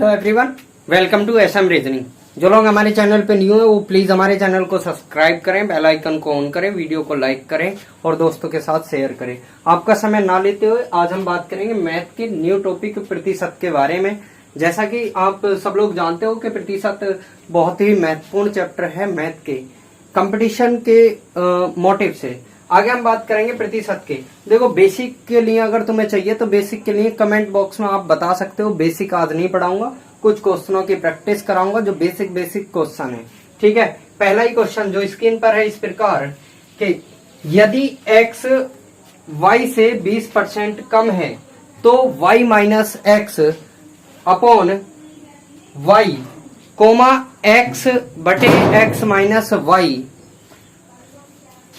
Hello everyone, welcome to SM reasoning. जो लोग हमारे चैनल पे न्यू है वो प्लीज हमारे चैनल को सब्सक्राइब करें, बेल आइकन को ऑन करें, वीडियो को लाइक करें और दोस्तों के साथ शेयर करें। आपका समय ना लेते हुए आज हम बात करेंगे मैथ के न्यू टॉपिक प्रतिशत के बारे में। जैसा कि आप सब लोग जानते हो कि प्रतिशत बहुत ही महत्वपूर्ण चैप्टर है मैथ के कंपटीशन के मोटिव से। आगे हम बात करेंगे प्रतिशत के। देखो, बेसिक के लिए अगर तुम्हें चाहिए तो बेसिक के लिए कमेंट बॉक्स में आप बता सकते हो। बेसिक आज नहीं पढ़ाऊंगा, कुछ क्वेश्चनों की प्रैक्टिस कराऊंगा जो बेसिक क्वेश्चन है। ठीक है, पहला ही क्वेश्चन जो स्क्रीन पर है इस प्रकार कि यदि x y से 20% कम है तो y minus x upon y comma x बटे x माइनस वाई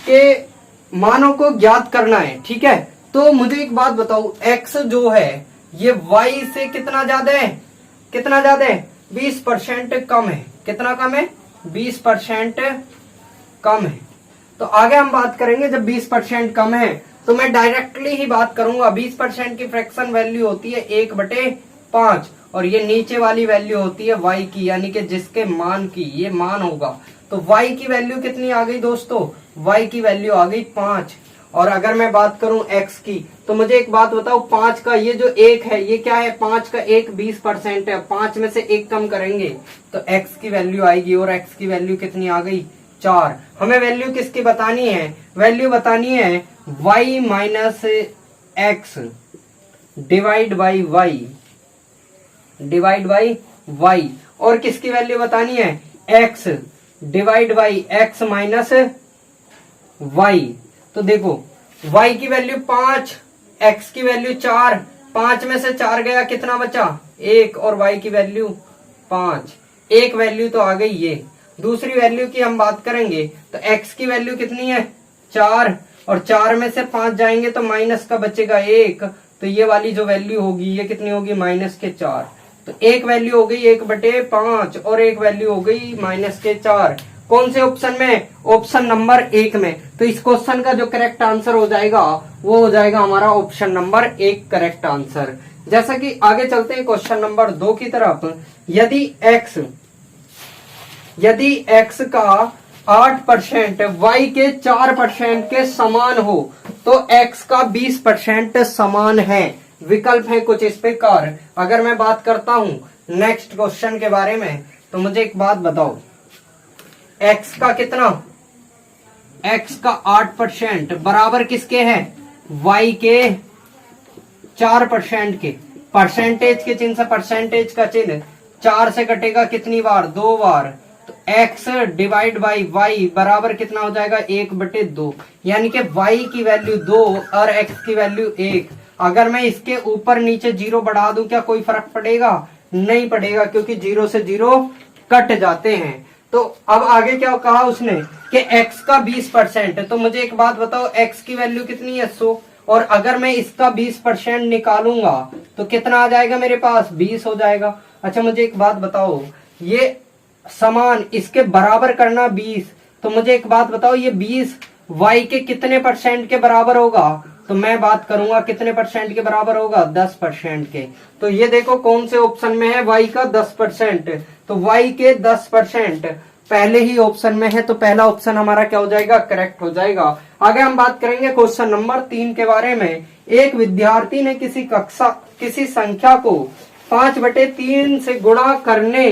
के मानों को ज्ञात करना है। ठीक है, तो मुझे एक बात बताओ, x जो है ये y से कितना ज्यादा है? कितना ज्यादा है? 20% कम है। कितना कम है? 20% कम है। तो आगे हम बात करेंगे, जब 20% कम है तो मैं डायरेक्टली ही बात करूंगा। 20% की फ्रैक्शन वैल्यू होती है 1/5 और ये नीचे वाली वैल्यू होती है y की, यानी कि जिसके मान की ये मान होगा। तो y की वैल्यू कितनी आ गई दोस्तों? y की वैल्यू आ गई 5। और अगर मैं बात करूं x की, तो मुझे एक बात बताओ, 5 का ये जो 1 है ये क्या है? 5 का 1 20% है। 5 में से 1 कम करेंगे तो x की वैल्यू आएगी और x की वैल्यू कितनी आ गई? 4। हमें वैल्यू किसकी बतानी है? वैल्यू बतानी है y minus x divide by y। और किसकी वैल्यू बतानी है? x divide by x minus y। तो देखो, y की वैल्यू 5, x की वैल्यू 4, 5 में से 4 गया, कितना बचा? 1 और y की वैल्यू 5। एक वैल्यू तो आ गई ये। दूसरी वैल्यू की हम बात करेंगे तो x की वैल्यू कितनी है? 4 और 4 में से 5 जाएंगे तो माइनस का बचेगा 1। तो ये वाली जो वैल्यू होगी ये कितनी होगी? माइनस के 4। तो एक वैल्यू हो गई 1/5 और एक वैल्यू हो गई माइनस के 4। कौन से ऑप्शन में? ऑप्शन नंबर 1 में। तो इस क्वेश्चन का जो करेक्ट आंसर हो जाएगा वो हो जाएगा हमारा ऑप्शन नंबर 1 करेक्ट आंसर। जैसा कि आगे चलते हैं क्वेश्चन नंबर 2 की तरफ। यदि x का 8% y के 4% के समान हो तो x का 20% समान है। विकल्प है कुछ इस प्रकार। अगर मैं बात करता हूं नेक्स्ट क्वेश्चन के बारे में, तो मुझे एक बात बताओ, x का कितना? x का 8% बराबर किसके है? y के 4% के। परसेंटेज के चिन्ह से परसेंटेज का चिन्ह 4 से कटेगा कितनी बार? 2 बार। तो x डिवाइड बाई y बराबर कितना हो जाएगा? 1/2। यानी कि y की वैल्यू 2 और x की वैल्यू 1। अगर मैं इसके ऊपर नीचे 0 बढ़ा दूं क्या कोई फर्क पड़ेगा? नहीं पड़ेगा, क्योंकि 0 से 0 कट जाते हैं। तो अब आगे क्या कहा उसने कि x का 20%। तो मुझे एक बात बताओ, x की वैल्यू कितनी है? 100। और अगर मैं इसका 20% निकालूंगा तो कितना आ जाएगा मेरे पास? 20 हो जाएगा। अच्छा, मुझे एक बात बताओ, ये समान इसके बराबर करना 20। तो मुझे एक बात बताओ, ये 20 y के कितने परसेंट के बराबर होगा? तो मैं बात करूंगा कितने परसेंट के बराबर होगा? 10% के। तो ये देखो कौन से ऑप्शन में है? y का 10%। तो y के 10% पहले ही ऑप्शन में है, तो पहला ऑप्शन हमारा क्या हो जाएगा? करेक्ट हो जाएगा। आगे हम बात करेंगे क्वेश्चन नंबर 3 के बारे में। एक विद्यार्थी ने किसी संख्या को 5/3 से गुणा करने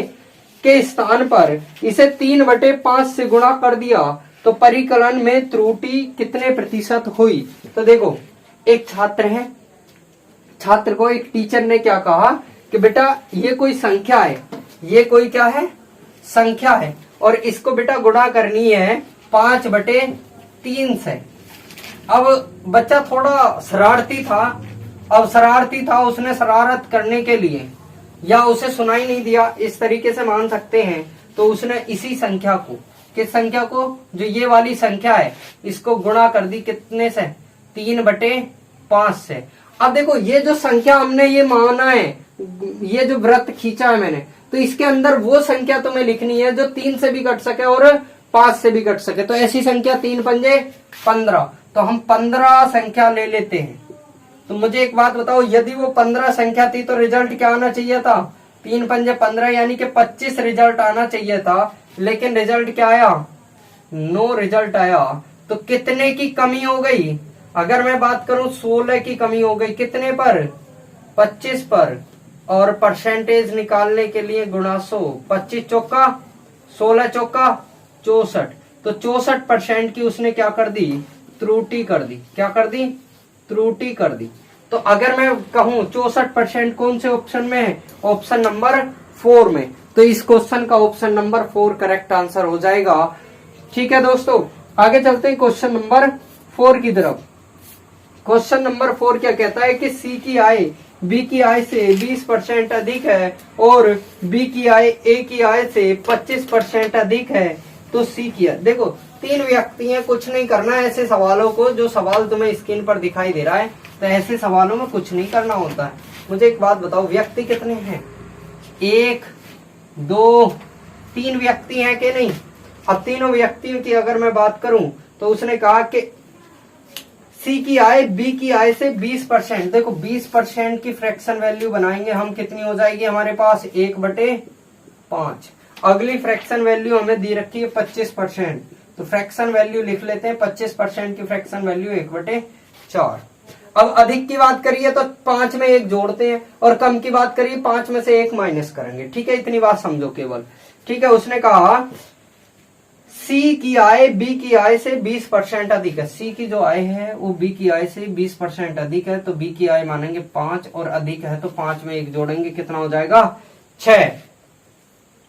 के स्थान पर इसे 3/5 से गुणा कर दिया तो परिकलन में त्रुटि कितने प्रतिशत हुई? तो देखो, एक छात्र है, छात्र को एक टीचर ने क्या कहा कि बेटा ये कोई संख्या है, ये कोई क्या है? संख्या है, और इसको बेटा गुणा करनी है 5/3 से। अब बच्चा थोड़ा शरारती था। उसने शरारत करने के लिए, या उसे सुनाई नहीं दिया, इस तरीके से मान सकते हैं, तो उसने इसी संख्या को, किस संख्या को? जो ये वाली संख्या है, इसको गुणा कर दी कितने से? 3/5 से। अब देखो, ये जो संख्या हमने ये माना है, ये जो वृत्त खींचा है मैंने, तो इसके अंदर वो संख्या तुम्हें लिखनी है जो 3 से भी कट सके और 5 से भी कट सके। तो ऐसी संख्या 3 पंजे 15। तो हम 15 संख्या ले लेते हैं। तो मुझे एक बात बताओ, यदि वो 15 संख्या थी तो रिजल्ट क्या आना चाहिए था? 3 पंजे 15 यानी कि 25 रिजल्ट आना चाहिए था, लेकिन रिजल्ट क्या आया? नो रिजल्ट आया। तो कितने की कमी हो गई? अगर मैं बात करूं 16 की कमी हो गई। कितने पर? 25 पर। और परसेंटेज निकालने के लिए गुणा 100, 25 चौका 16 चौका 64। तो 64% की उसने क्या कर दी? त्रुटि कर दी। क्या कर दी? त्रुटि कर दी। तो अगर मैं कहूं 64% कौन से ऑप्शन में है? ऑप्शन नंबर 4 में। तो इस क्वेश्चन का ऑप्शन नंबर 4 करेक्ट आंसर हो जाएगा। ठीक है दोस्तों, आगे चलते हैं क्वेश्चन नंबर 4 की तरफ। क्वेश्चन नंबर 4 क्या कहता है कि सी की आय बी की आय से 20% अधिक है और बी की आय ए की आय से 25% अधिक है, तो सी की आय। देखो 3 व्यक्ति हैं, कुछ नहीं करना है ऐसे सवालों को। जो सवाल तुम्हें स्क्रीन पर दिखाई दे रहा है, तो ऐसे सवालों में कुछ नहीं करना होता है। मुझे एक बात बताओ, व्यक्ति कितने हैं? 1 2 3 व्यक्ति हैं कि नहीं? अब तीनों व्यक्तियों की अगर मैं बात करूं, तो उसने कहा कि सी की आय बी की आय से 20%। देखो 20% की फ्रैक्शन वैल्यू बनाएंगे हम, कितनी हो जाएगी हमारे पास? 1/5। अगली फ्रैक्शन वैल्यू हमें दी रखी है 25%, तो फ्रैक्शन वैल्यू लिख लेते हैं। 25% की फ्रैक्शन वैल्यू 1/4। अब अधिक की बात करिए तो 5 में 1 जोड़ते हैं, और कम की बात करिए 5 में से 1 माइनस करेंगे। ठीक है, इतनी बात समझो केवल। ठीक है, उसने कहा सी की आय बी की आय से 20% अधिक है। सी की जो आय है वो बी की आय से 20% अधिक है, तो बी की आय मानेंगे 5 और अधिक है तो 5 में 1 जोड़ेंगे, कितना हो जाएगा? 6।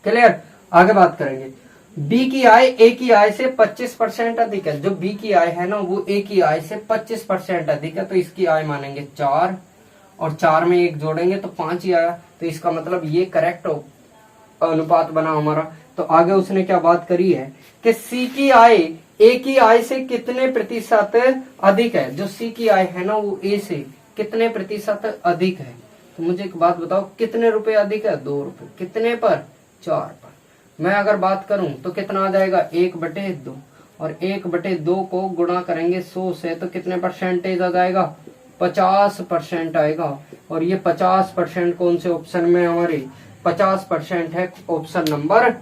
क्लियर? आगे बात करेंगे। बी की आय ए की आय से 25% अधिक है। जो बी की आय है ना वो ए की आय से 25% अधिक है, तो इसकी आय मानेंगे 4 और 4 में 1 जोड़ेंगे तो 5 ही आया। तो इसका मतलब ये करेक्ट अनुपात बना हमारा। तो आगे उसने क्या बात करी है कि सी की आय ए की आय से कितने प्रतिशत अधिक है। जो सी की आय है ना वो ए से कितने प्रतिशत अधिक है। तो मुझे एक बात बताओ, कितने रुपए अधिक है? 2 रुपए। कितने पर? 4 पर। मैं अगर बात करूं तो कितना आ जाएगा? 1/2, और 1/2 को गुणा करेंगे 100 से तो कितने परसेंटेज आ जाएगा? 50% आएगा। और ये 50% कौन से ऑप्शन में? हमारे 50% है ऑप्शन नंबर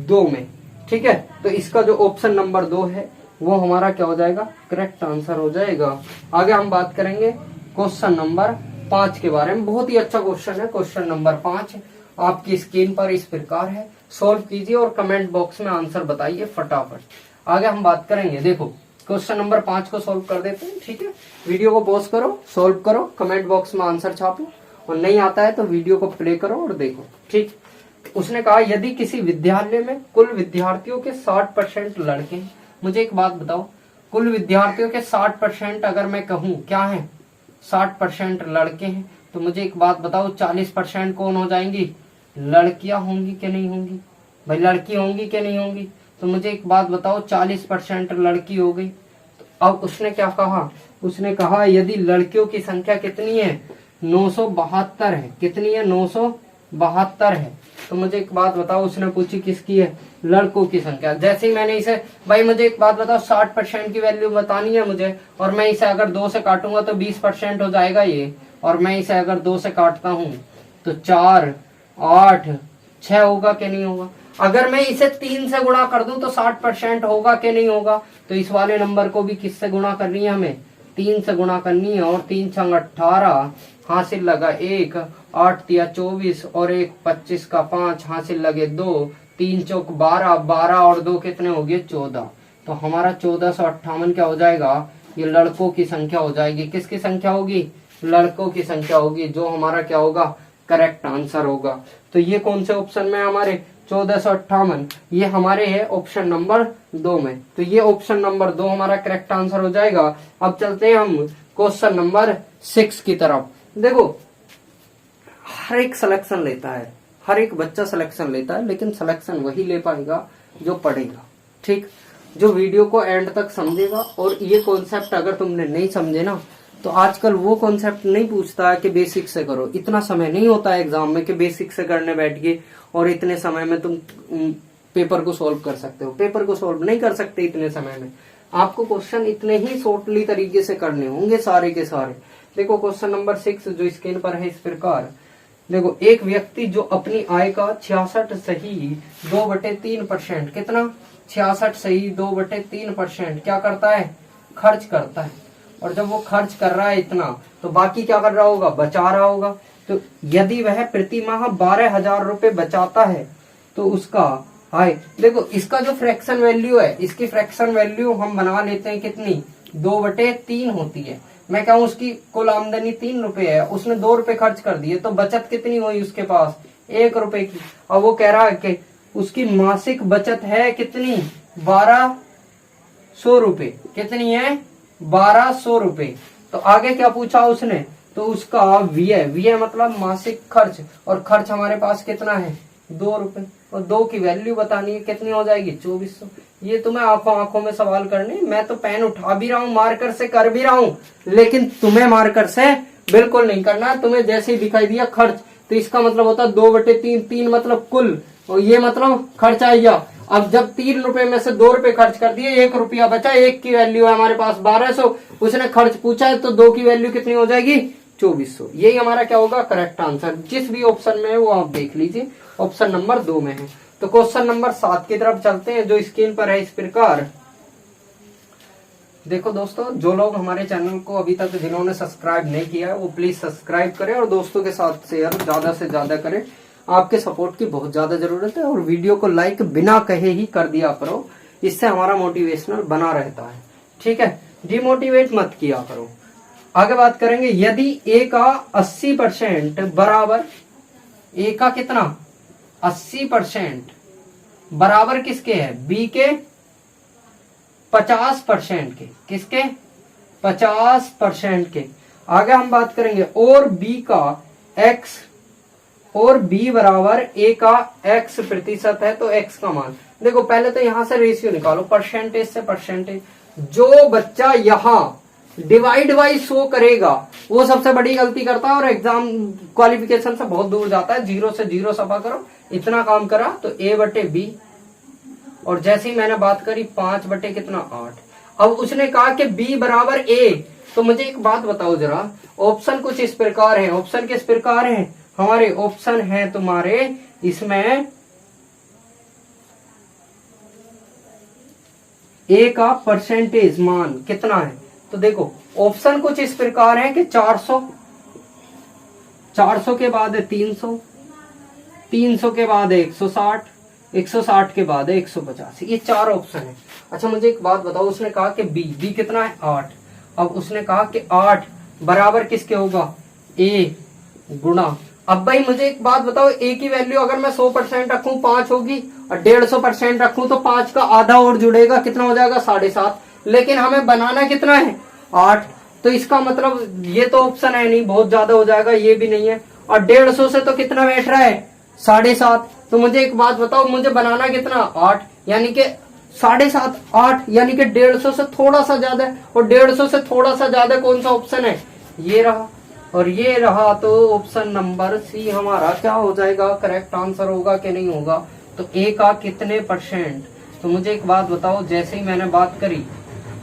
2 में। ठीक है, तो इसका जो ऑप्शन नंबर 2 है वो हमारा क्या हो जाएगा? करेक्ट आंसर हो जाएगा। आगे हम बात करेंगे क्वेश्चन नंबर 5 के बारे में। बहुत ही अच्छा क्वेश्चन है क्वेश्चन नंबर 5। आपकी स्क्रीन पर इस प्रकार है, सॉल्व कीजिए और कमेंट बॉक्स में आंसर बताइए फटाफट। आगे हम बात करेंगे, देखो क्वेश्चन नंबर 5 को सॉल्व कर देते हैं। ठीक है, वीडियो को पॉज करो, सॉल्व करो, कमेंट बॉक्स में आंसर छापो, और नहीं आता है तो वीडियो को प्ले करो और देखो। ठीक, उसने कहा यदि किसी विद्यालय में कुल विद्यार्थियों के 60% लड़के हैं। मुझे एक बात बताओ, कुल विद्यार्थियों के 60% अगर मैं कहूं क्या है? 60% लड़के हैं, तो मुझे एक बात बताओ 40% कौन हो जाएंगी? लड़कियां होंगी कि नहीं होंगी? भाई लड़की होंगी कि नहीं होंगी? तो मुझे एक बात बताओ 40% लड़की हो गई। तो अब उसने क्या कहा? उसने कहा यदि लड़कियों की संख्या कितनी है? 972 है। कितनी है? 972 है। तो मुझे एक बात बताओ, उसने पूछी किसकी है? लड़कों की संख्या। जैसे ही मैंने इसे, भाई मुझे एक बात बताओ 60% की वैल्यू बतानी है मुझे, और मैं इसे अगर 2 से काटूंगा तो 20% हो जाएगा ये, और मैं इसे अगर 2 से काटता हूं तो 4 8 6 होगा कि नहीं होगा? अगर मैं इसे 3 से गुणा कर दूं तो 60% होगा कि नहीं होगा? तो इस वाले नंबर को भी किससे गुणा करनी है? हमें 3 से गुणा करनी है, और 3 छंग 18 हासिल लगा 1, 8 तिया 24 और 1 25 का 5 हासिल लगे 2, 3 चौक 12, 12 और 2 कितने हो गए? 14। तो हमारा 1458 क्या हो जाएगा? ये लड़कों की संख्या हो जाएगी। किसकी संख्या होगी? लड़कों की संख्या होगी, जो हमारा क्या होगा? करेक्ट आंसर होगा। तो ये कौन से ऑप्शन में हमारे? 1458, ये हमारे है ऑप्शन नंबर 2 में। तो ये ऑप्शन नंबर 2 हमारा करेक्ट आंसर हो जाएगा। अब चलते हैं हम क्वेश्चन नंबर 6 की तरफ। देखो हर एक सिलेक्शन लेता है, हर एक बच्चा सिलेक्शन लेता है, लेकिन सिलेक्शन वही ले पाएगा जो पढ़ेगा। ठीक, जो वीडियो को एंड तक समझेगा। और ये कॉन्सेप्ट अगर तुमने नहीं समझे ना, तो आजकल वो कॉन्सेप्ट नहीं पूछता है कि बेसिक से करो। इतना समय नहीं होता है एग्जाम में कि बेसिक से करने बैठिए और इतने समय में तुम पेपर को सॉल्व कर सकते हो। पेपर को सॉल्व नहीं कर सकते इतने समय में। आपको क्वेश्चन इतने ही शॉर्टली तरीके से करने होंगे सारे के सारे। देखो क्वेश्चन नंबर 6 जो स्क्रीन पर है इस प्रकार देखो एक व्यक्ति जो अपनी आय का 66 सही 2/3%, कितना 66 सही 2/3% क्या करता है, खर्च करता है। और जब वो खर्च कर रहा है इतना, तो बाकी क्या कर रहा होगा, बचा रहा होगा। तो यदि वह प्रति माह 12,000 रुपए बचाता है तो उसका आय, देखो इसका जो फ्रैक्शन वैल्यू है, इसकी फ्रैक्शन वैल्यू हम बना लेते हैं कितनी, 2/3 होती है। मैं कहूँ उसकी कुल आमदनी 3 रुपए है, उसने 2 रुपए खर्च कर दिए, तो बचत कितनी हुई उसके पास, 1 रुपए की। और वो कह रहा है कि उसकी मासिक बचत है कितनी, 1200 रुपए, कितनी है, 1200 रुपए। तो आगे क्या पूछा उसने, तो उसका व्यय, व्यय मतलब मासिक खर्च, और खर्च हमारे पास कितना है, 2 रुपए, और 2 की वैल्यू बतानी है, कितनी हो जाएगी, 2400। ये तुम्हें आंखों में सवाल करने, मैं तो पेन उठा भी रहा हूँ, मार्कर से कर भी रहा हूँ, लेकिन तुम्हें मार्कर से बिल्कुल नहीं करना। तुम्हें जैसे ही दिखाई दिया खर्च, तो इसका मतलब होता है 2/3, 3 मतलब कुल, और ये मतलब खर्च आया। अब जब 3 रुपए में से 2 रुपए खर्च कर दिए, 1 रुपया बचा, 1 की वैल्यू है हमारे पास 1200, उसने खर्च पूछा है, तो 2 की वैल्यू कितनी हो जाएगी, 2400। यही हमारा क्या होगा, करेक्ट आंसर। जिस भी ऑप्शन में है वो आप देख लीजिए, ऑप्शन नंबर 2 में है। तो क्वेश्चन नंबर 7 की तरफ चलते हैं, जो स्क्रीन पर है इस प्रकार। देखो दोस्तों, जो लोग हमारे चैनल को अभी तक जिन्होंने सब्सक्राइब नहीं किया है, वो प्लीज सब्सक्राइब करें और दोस्तों के साथ शेयर ज्यादा से ज्यादा करें। आपके सपोर्ट की बहुत ज्यादा जरूरत है, और वीडियो को लाइक बिना कहे ही कर दिया करो, इससे हमारा मोटिवेशनल बना रहता है, ठीक है। डिमोटिवेट मत किया करो। आगे बात करेंगे, यदि ए का 80% बराबर, ए का कितना, 80% बराबर किसके है, बी के 50% के, किसके 50% के। आगे हम बात करेंगे, और बी का x, और b बराबर a का x प्रतिशत है, तो x का मान। देखो पहले तो यहां से रेशियो निकालो, परसेंटेज से परसेंटेज। जो बच्चा यहाँ डिवाइड बाई शो करेगा वो सबसे बड़ी गलती करता है, और एग्जाम क्वालिफिकेशन से बहुत दूर जाता है। 0 से 0 सफा करो, इतना काम करा तो a/b, और जैसे ही मैंने बात करी 5 कितना 8। अब उसने कहा कि b बराबर a, तो मुझे एक बात बताओ जरा, ऑप्शन कुछ इस प्रकार है, ऑप्शन किस प्रकार है हमारे, ऑप्शन है तुम्हारे इसमें a का परसेंटेज मान कितना है। तो देखो ऑप्शन कुछ इस प्रकार है कि 400, 400 के बाद है 300, 300 के बाद है 160, 160 के बाद है 185, ये 4 ऑप्शन है। अच्छा मुझे एक बात बताओ, उसने कहा कि बी कितना है 8। अब उसने कहा कि 8 बराबर किसके होगा, ए गुणा। अब भाई मुझे एक बात बताओ, ए की वैल्यू अगर मैं 100% रखूं 5 होगी, और 150% रखूं तो 5 का आधा और जुड़ेगा, कितना हो जाएगा 7.5। लेकिन हमें बनाना कितना है 8, तो इसका मतलब ये तो ऑप्शन है नहीं, बहुत ज्यादा हो जाएगा, ये भी नहीं है। और 150 से तो कितना बैठ रहा है 7.5। तो मुझे एक बात बताओ, मुझे बनाना कितना 8, यानी कि 7.5 8, यानी कि 150 से थोड़ा सा ज्यादा है, और 150 से थोड़ा सा ज्यादा कौन सा ऑप्शन है, ये रहा और ये रहा। तो ऑप्शन नंबर सी हमारा क्या हो जाएगा, करेक्ट आंसर होगा कि नहीं होगा। तो ए का कितने परसेंट, तो मुझे एक बात बताओ, जैसे ही मैंने बात करी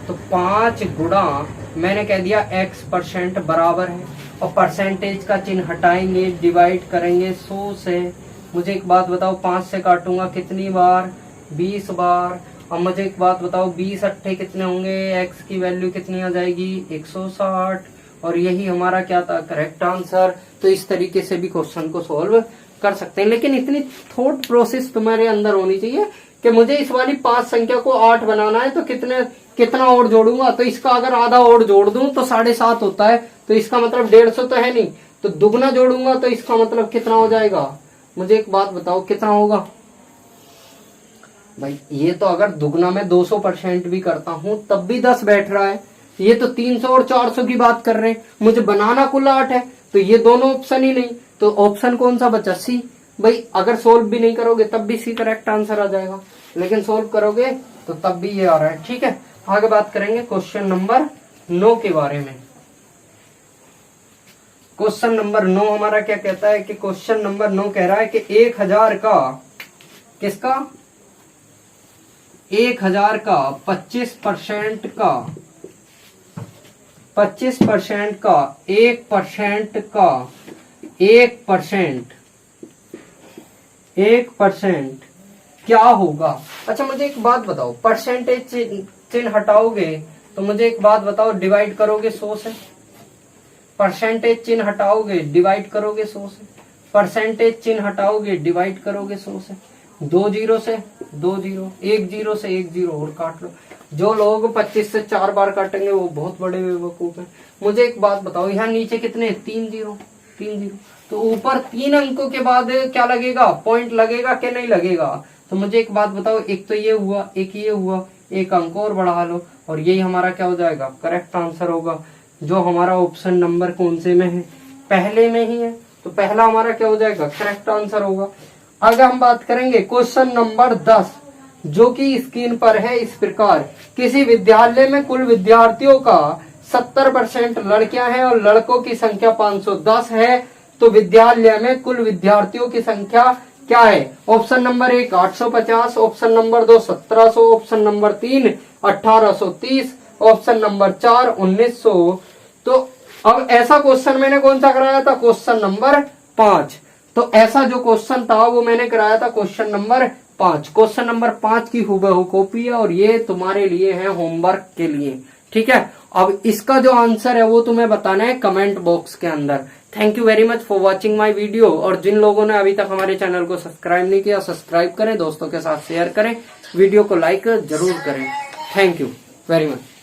तो 5 गुणा मैंने कह दिया x% बराबर है, और परसेंटेज का चिन्ह हटाएंगे, डिवाइड करेंगे 100 से। मुझे एक बात बताओ, 5 से काटूंगा कितनी बार, 20 बार। अब मुझे एक बात बताओ, 20 अट्ठे कितने होंगे, x की वैल्यू कितनी आ जाएगी 160, और यही हमारा क्या था, करेक्ट आंसर। तो इस तरीके से भी क्वेश्चन को सॉल्व कर सकते हैं, लेकिन इतनी थॉट प्रोसेस तुम्हारे अंदर होनी चाहिए कि मुझे इस वाली 5 संख्या को 8 बनाना है, तो कितना और जोड़ूंगा, तो इसका अगर आधा और जोड़ दूं तो 7.5 होता है, तो इसका मतलब 150 तो है नहीं, तो दुगना जोड़ूंगा तो इसका मतलब कितना हो जाएगा। मुझे एक बात बताओ कितना होगा भाई, ये तो अगर दुगना में 200% भी करता हूं तब भी 10 बैठ रहा है, ये तो 300 और 400 की बात कर रहे हैं, मुझे बनाना कुल 8 है, तो ये दोनों ऑप्शन ही नहीं, तो ऑप्शन कौन सा बचा, सी। भाई अगर सोल्व भी नहीं करोगे तब भी सी करेक्ट आंसर आ जाएगा, लेकिन सोल्व करोगे तो तब भी ये आ रहा है, ठीक है। आगे बात करेंगे क्वेश्चन नंबर 9 के बारे में। क्वेश्चन नंबर 9 हमारा क्या कहता है कि क्वेश्चन नंबर 9 कह रहा है कि 1000 का किसका, 1000 का 25% का 1% का 1%, 1% क्या होगा? अच्छा मुझे एक बात बताओ, परसेंटेज चिन्ह हटाओगे तो मुझे एक बात बताओ, डिवाइड करोगे 100 से? परसेंटेज चिन्ह हटाओगे डिवाइड करोगे 100 से? परसेंटेज चिन्ह हटाओगे डिवाइड करोगे 100 से? 2 जीरो से 2 जीरो, 1 जीरो से 1 जीरो और काट लो। जो लोग 25 से 4 बार काटेंगे वो बहुत बड़े बेवकूफ हैं। मुझे एक बात बताओ, यहाँ नीचे कितने? 3 जीरो, 3 जीरो, तो ऊपर 3 अंकों के बाद क्या लगेगा? पॉइंट लगेगा कि नहीं लगेगा? तो मुझे एक बात बताओ, एक तो ये हुआ, एक ये हुआ, एक अंक और बढ़ा लो और यही हमारा क्या हो जाएगा? करेक्ट आंसर होगा। जो हमारा ऑप्शन नंबर कौन से में है? पहले में ही है, तो पहला हमारा क्या हो जाएगा? करेक्ट आंसर होगा। अगर हम बात करेंगे क्वेश्चन नंबर 10 जो कि स्क्रीन पर है इस प्रकार, किसी विद्यालय में कुल विद्यार्थियों का 70% लड़कियां हैं और लड़कों की संख्या 510 है, तो विद्यालय में कुल विद्यार्थियों की संख्या क्या है? Option number 1 850, option number 2 1700, option number 3 1830, option number 4 1900। तो अब ऐसा क्वेश्चन मैंने कौन सा कराया था? Question number 5। तो ऐसा जो क्वेश्चन था वो मैंने कराया था क्वेश्चन नंबर 5। क्वेश्चन नंबर 5 की हूबहू कॉपी है और ये तुम्हारे लिए है होमवर्क के लिए, ठीक है। अब इसका जो आंसर है वो तुम्हें बताना है कमेंट बॉक्स के अंदर। Thank you very much for watching my video. और जिन लोगों ने अभी तक हमारे चैनल को सब्सक्राइब नहीं किया, सब्सक्राइब करें, दोस्तों के साथ शेयर करें, वीडियो को लाइक जरूर करें। Thank you very much.